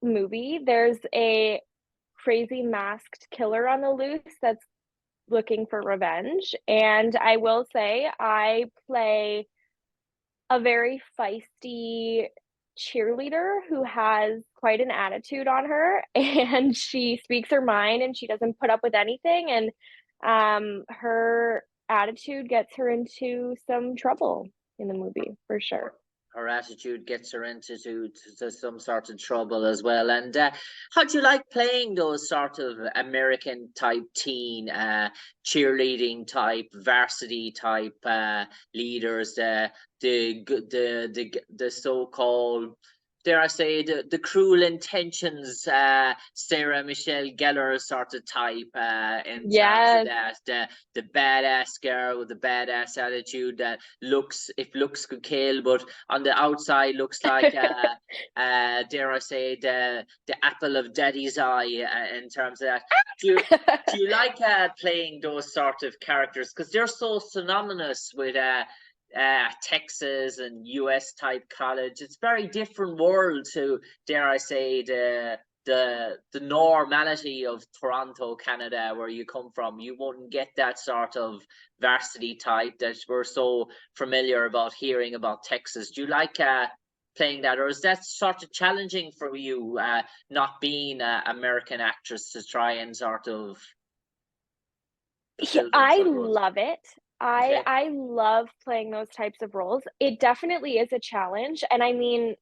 movie, there's a crazy masked killer on the loose that's looking for revenge. And I will say, I play a very feisty cheerleader who has quite an attitude on her, and she speaks her mind and she doesn't put up with anything. And her attitude gets her into some trouble in the movie for sure. Her attitude gets her into to some sort of trouble as well. And how do you like playing those sort of American type teen, cheerleading type, varsity type leaders, the so called, dare I say, the cruel intentions, Sarah Michelle Gellar sort of type, in terms of Yes. that, the badass girl with the badass attitude that looks, if looks could kill, but on the outside looks like, dare I say, the apple of daddy's eye, in terms of that. Do you like playing those sort of characters, because they're so synonymous with Texas and US type college? It's very different world to, dare I say, the normality of Toronto, Canada, where you come from. You wouldn't get that sort of varsity type that we're so familiar about hearing about Texas. Do you like playing that, or is that sort of challenging for you, not being an American actress, to try and sort of fulfill those I sort of roles? love it. I Okay. I love playing those types of roles. It definitely is a challenge. And I mean,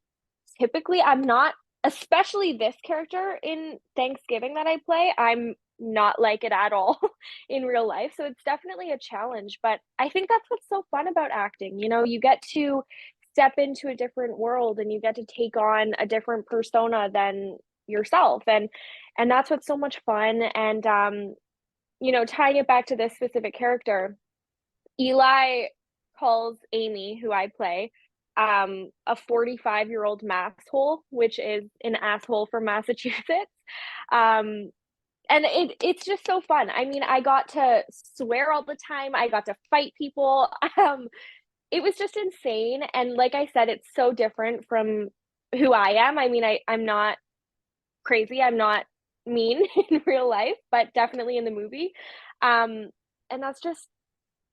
typically I'm not, especially this character in Thanksgiving that I play, I'm not like it at all in real life. So it's definitely a challenge, but I think that's what's so fun about acting. You know, you get to step into a different world and you get to take on a different persona than yourself. And that's what's so much fun. And you know, tying it back to this specific character, Eli calls Amy, who I play, a 45-year-old masshole, which is an asshole from Massachusetts. Um, and it's just so fun. I mean, I got to swear all the time. I got to fight people. It was just insane. And like I said, it's so different from who I am. I mean, I'm not crazy. I'm not mean in real life, but definitely in the movie. Um, and that's just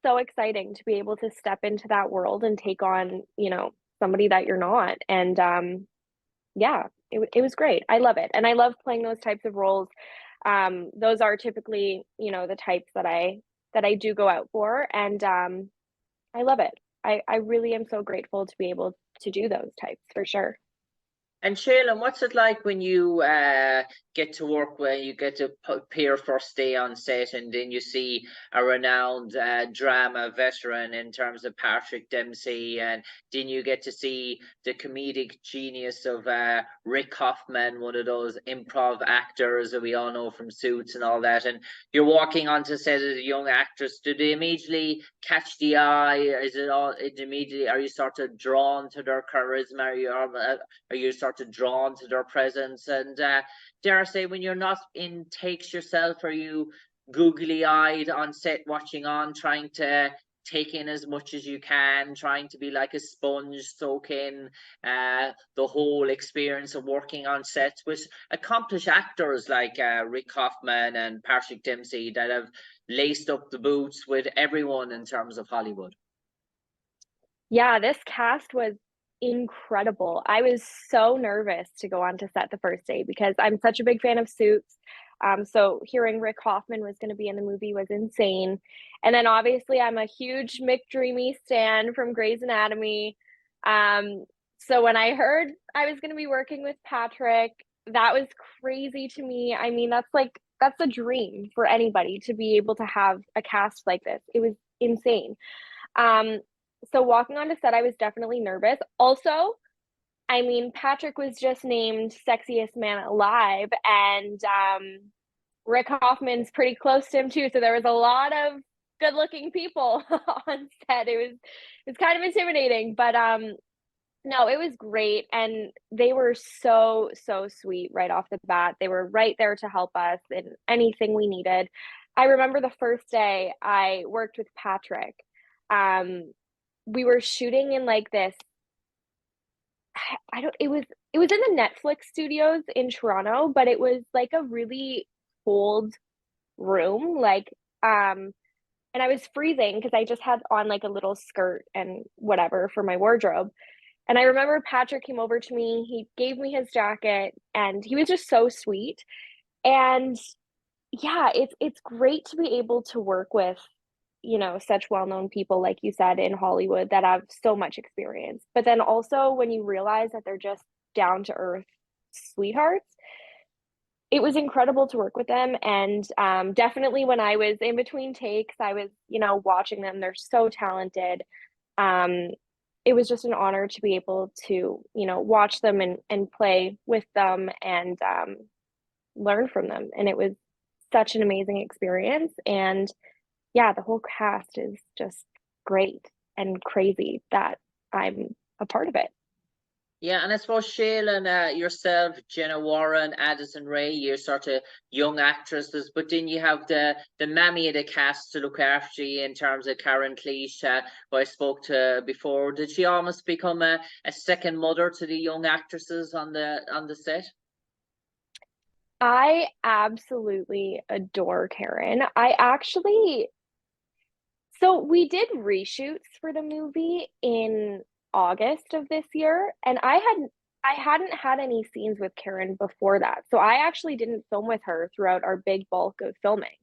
so exciting to be able to step into that world and take on, you know, somebody that you're not. And yeah, it was great. I love it. And I love playing those types of roles. Those are typically, you know, the types that I do go out for. And I love it. I really am so grateful to be able to do those types for sure. And Shailyn, what's it like when you get to work, when you get to appear first day on set, and then you see a renowned drama veteran in terms of Patrick Dempsey, and then you get to see the comedic genius of Rick Hoffman, one of those improv actors that we all know from Suits and all that, and you're walking onto set as a young actress. Do they immediately catch the eye? Is it all it immediately? Are you sort of drawn to their charisma? Are you sort of drawn to their presence? And dare I say, when you're not in takes yourself, are you googly eyed on set, watching on, trying to take in as much as you can, trying to be like a sponge, soak in the whole experience of working on sets with accomplished actors like Rick Hoffman and Patrick Dempsey, that have laced up the boots with everyone in terms of Hollywood? Yeah, this cast was incredible. I was so nervous to go on to set the first day because I'm such a big fan of Suits. So hearing Rick Hoffman was going to be in the movie was insane. And then obviously I'm a huge McDreamy stan from Grey's Anatomy. Um, so when I heard I was going to be working with Patrick, that was crazy to me. I mean, that's a dream for anybody to be able to have a cast like this. It was insane. Um, so walking onto set, I was definitely nervous. Also, I mean, Patrick was just named sexiest man alive, and Rick Hoffman's pretty close to him too. So there was a lot of good-looking people on set. It was kind of intimidating, but no, it was great, and they were so sweet right off the bat. They were right there to help us in anything we needed. I remember the first day I worked with Patrick. Um, we were shooting in like this, I don't, it was in the Netflix studios in Toronto, but it was like a really cold room, like and I was freezing because I just had on like a little skirt and whatever for my wardrobe. And I remember Patrick came over to me, he gave me his jacket, and he was just so sweet. And yeah, it's great to be able to work with, such well-known people, like you said, in Hollywood that have so much experience. But then also when you realize that they're just down to earth sweethearts, it was incredible to work with them. And definitely when I was in between takes, I was, watching them. They're so talented. Um, it was just an honor to be able to, watch them and play with them and learn from them. And it was such an amazing experience. And yeah, the whole cast is just great and crazy that I'm a part of it. Yeah, and I suppose Shailyn, yourself, Jenna Warren, Addison Rae, you're sort of young actresses, but then you have the mammy of the cast to look after you in terms of Karen Cleese, who I spoke to before. Did she almost become a second mother to the young actresses on the set? I absolutely adore Karen. So we did reshoots for the movie in August of this year, and I hadn't had any scenes with Karen before that. So I actually didn't film with her throughout our big bulk of filming.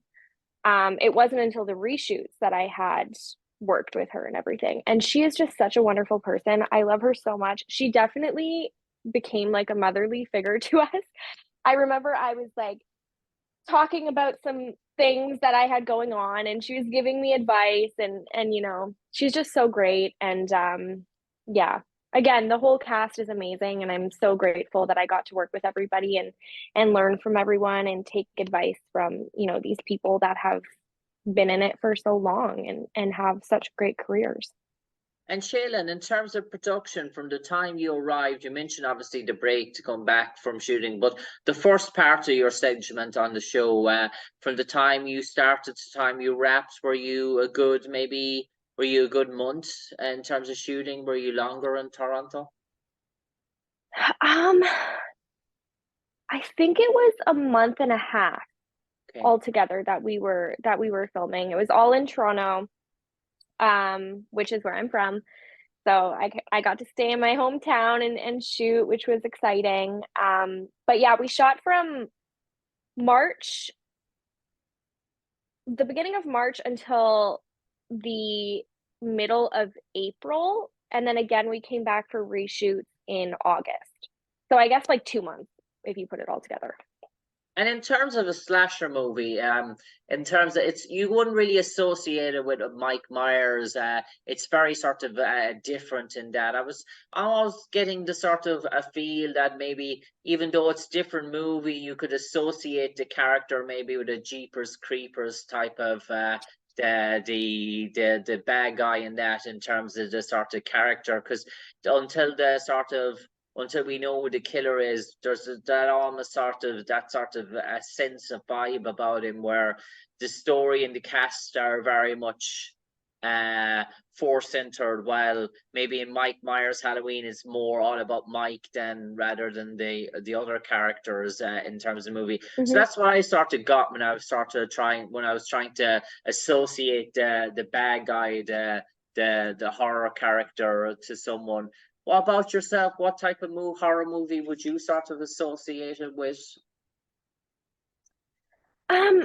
It wasn't until the reshoots that I had worked with her and everything. And she is just such a wonderful person. I love her so much. She definitely became like a motherly figure to us. I remember I was like talking about some things that I had going on, and she was giving me advice, and she's just so great. And yeah, again, the whole cast is amazing, and I'm so grateful that I got to work with everybody and learn from everyone and take advice from, these people that have been in it for so long and have such great careers. And Shailyn, in terms of production, from the time you arrived, you mentioned obviously the break to come back from shooting, but the first part of your segment on the show, from the time you started to the time you wrapped, were you a good month in terms of shooting? Were you longer in Toronto? Um, I think it was a month and a half Okay. altogether that we were filming. It was all in Toronto, which is where I'm from. So I got to stay in my hometown and shoot, which was exciting. But yeah, we shot from March, the beginning of March until the middle of April. And then again, we came back for reshoots in August. So I guess like 2 months if you put it all together. And in terms of a slasher movie, in terms of it's you wouldn't really associate it with Mike Myers. It's very sort of different in that. I was almost getting the sort of a feel that maybe even though it's different movie, you could associate the character maybe with a Jeepers Creepers type of the bad guy in that in terms of the sort of character because until the sort of until we know who the killer is, there's that almost sort of a sense of vibe about him where the story and the cast are very much force centered, while maybe in Mike Myers Halloween is more all about Mike than rather than the other characters in terms of the movie. So Hmm. that's what I sort of got when I was trying to associate the bad guy, the horror character to someone. What about yourself? What type of horror movie would you sort of associate it with? Um,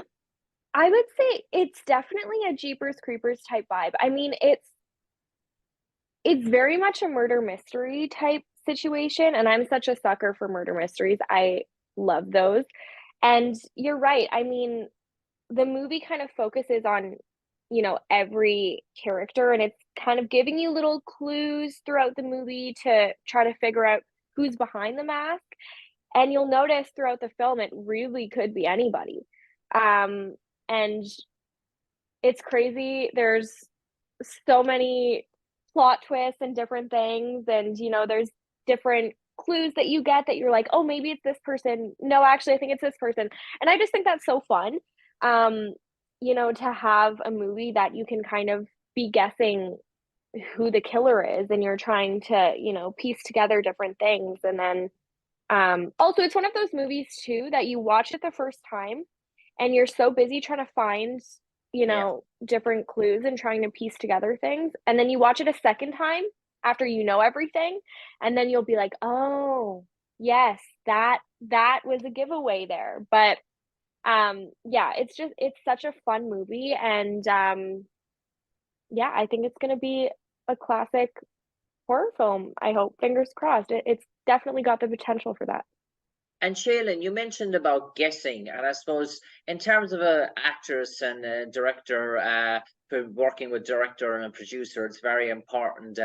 I would say it's definitely a Jeepers Creepers type vibe. I mean, it's very much a murder mystery type situation, and I'm such a sucker for murder mysteries. I love those. And you're right. I mean, the movie kind of focuses on, every character, and it's kind of giving you little clues throughout the movie to try to figure out who's behind the mask. And you'll notice throughout the film it really could be anybody. Um, and it's crazy. There's so many plot twists and different things, and there's different clues that you get that you're like, oh, maybe it's this person. No, actually, I think it's this person. And I just think that's so fun. Um, to have a movie that you can kind of be guessing who the killer is, and you're trying to, piece together different things, and then Also, it's one of those movies too that you watch it the first time and you're so busy trying to find, Yeah. different clues and trying to piece together things. And then you watch it a second time after you know everything, and then you'll be like, "Oh, yes, that was a giveaway there." But yeah, it's such a fun movie, and yeah, I think it's gonna be a classic horror film. I hope, fingers crossed. It's definitely got the potential for that. And Shailyn, you mentioned about guessing, and I suppose in terms of a actress and a director, for working with director and a producer, it's very important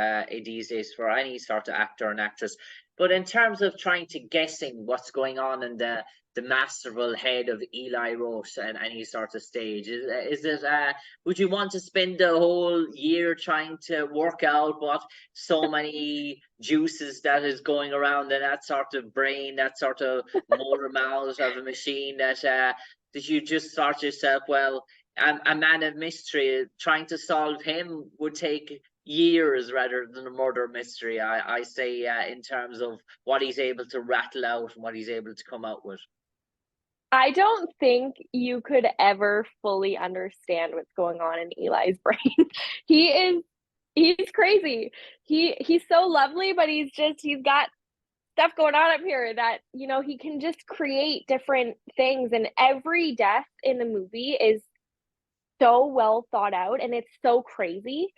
these days for any sort of actor and actress. But in terms of trying to guessing what's going on in the masterful head of Eli Roth and any sort of stage, is it would you want to spend the whole year trying to work out what so many juices that is going around in that sort of brain, that sort of motor mouths of a machine that you just thought yourself, well, a man of mystery, trying to solve him would take years rather than a murder mystery. I say in terms of what he's able to rattle out and what he's able to come out with. I don't think you could ever fully understand what's going on in Eli's brain. He is he's crazy. He's so lovely, but he's got stuff going on up here that, he can just create different things, and every death in the movie is so well thought out and it's so crazy.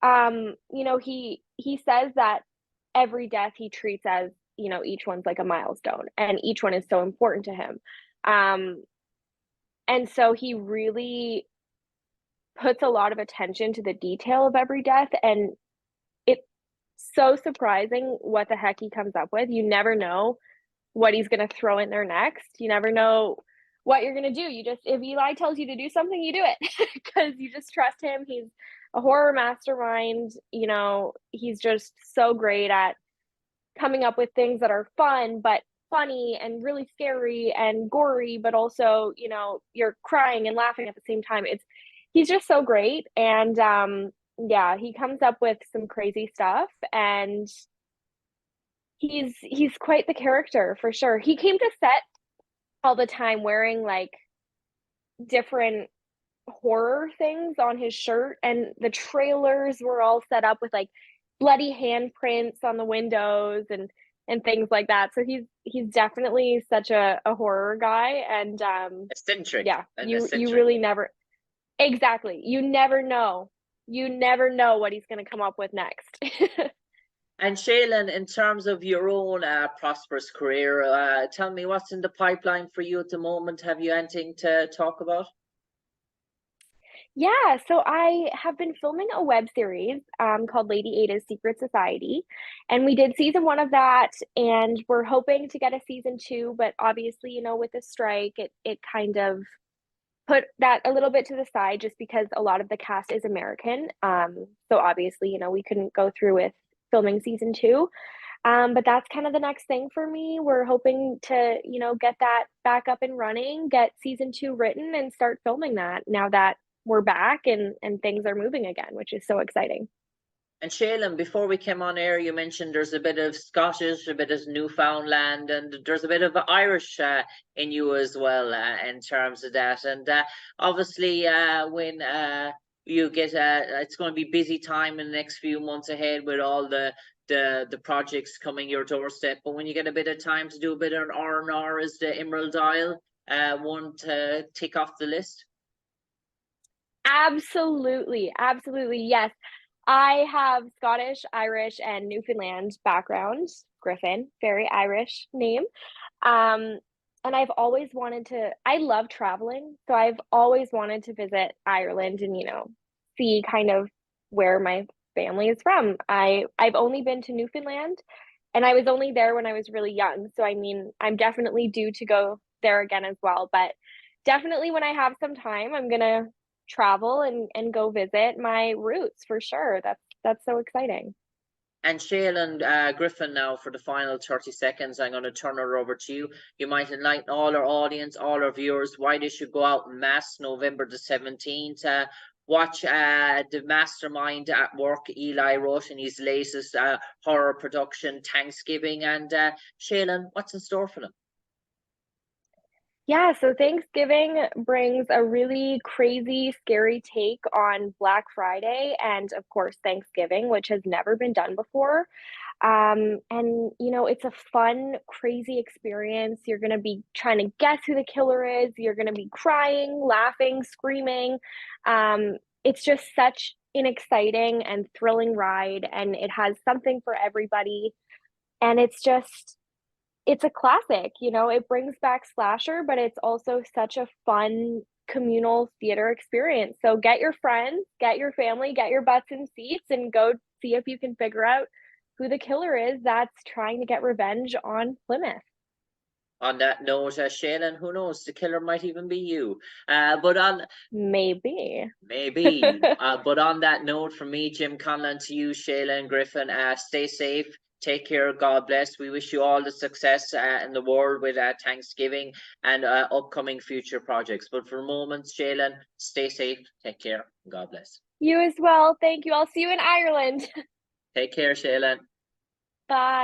He says that every death he treats as, each one's like a milestone and each one is so important to him. Um, and so he really puts a lot of attention to the detail of every death, and it's so surprising what the heck he comes up with. You never know what he's going to throw in there next. You never know what you're going to do. If Eli tells you to do something, you do it because you just trust him. He's a horror mastermind. He's just so great at coming up with things that are fun, but funny and really scary and gory, but also, you're crying and laughing at the same time. He's just so great. And yeah, he comes up with some crazy stuff, and he's quite the character for sure. He came to set all the time wearing like different horror things on his shirt, and the trailers were all set up with like bloody handprints on the windows and things like that. So he's definitely such a horror guy, and Eccentric, yeah, an you eccentric. really never exactly. You never know. You never know what he's going to come up with next. And Shailyn, in terms of your own prosperous career, tell me what's in the pipeline for you at the moment. Have you anything to talk about? Yeah, so I have been filming a web series called Lady Ada's Secret Society, and we did season one of that, and we're hoping to get a season two. But obviously, with the strike, it kind of put that a little bit to the side just because a lot of the cast is American. So obviously, we couldn't go through with filming season two. But that's kind of the next thing for me. We're hoping to, get that back up and running, get season two written, and start filming that now that we're back and things are moving again, which is so exciting. And Shailyn, before we came on air, you mentioned there's a bit of Scottish, a bit of Newfoundland, and there's a bit of Irish in you as well in terms of that. And obviously, when you get, it's going to be busy time in the next few months ahead with all the projects coming your doorstep. But when you get a bit of time to do a bit of R&R, is the Emerald Isle one to tick off the list? Absolutely, absolutely, yes. I have Scottish, Irish, and Newfoundland background. Griffin, very Irish name. Um, and I've always wanted to, I love traveling. So I've always wanted to visit Ireland and, see kind of where my family is from. I've only been to Newfoundland, and I was only there when I was really young. So I mean, I'm definitely due to go there again as well. But definitely when I have some time, I'm gonna travel and go visit my roots for sure. That's so exciting. And Shailyn Griffin, now for the final 30 seconds, I'm going to turn it over to you. You might enlighten all our audience, all our viewers, why they should go out in mass November the 17th. watch the mastermind at work, Eli Roth, in his latest horror production, Thanksgiving. And Shailyn, what's in store for them? Yeah, so Thanksgiving brings a really crazy, scary take on Black Friday and, of course, Thanksgiving, which has never been done before. And it's a fun, crazy experience. You're gonna be trying to guess who the killer is. You're gonna be crying, laughing, screaming. It's just such an exciting and thrilling ride, and it has something for everybody. And it's a classic, it brings back slasher, but it's also such a fun communal theater experience. So get your friends, get your family, get your butts in seats, and go see if you can figure out who the killer is that's trying to get revenge on Plymouth. On that note, Shailyn, who knows? The killer might even be you. But on Maybe. maybe, but on that note, from me, Jim Conlan, to you, Shailyn Griffin, stay safe. Take care. God bless. We wish you all the success in the world with Thanksgiving and upcoming future projects. But for the moment, Shailyn, stay safe. Take care. God bless. You as well. Thank you. I'll see you in Ireland. Take care, Shailyn. Bye.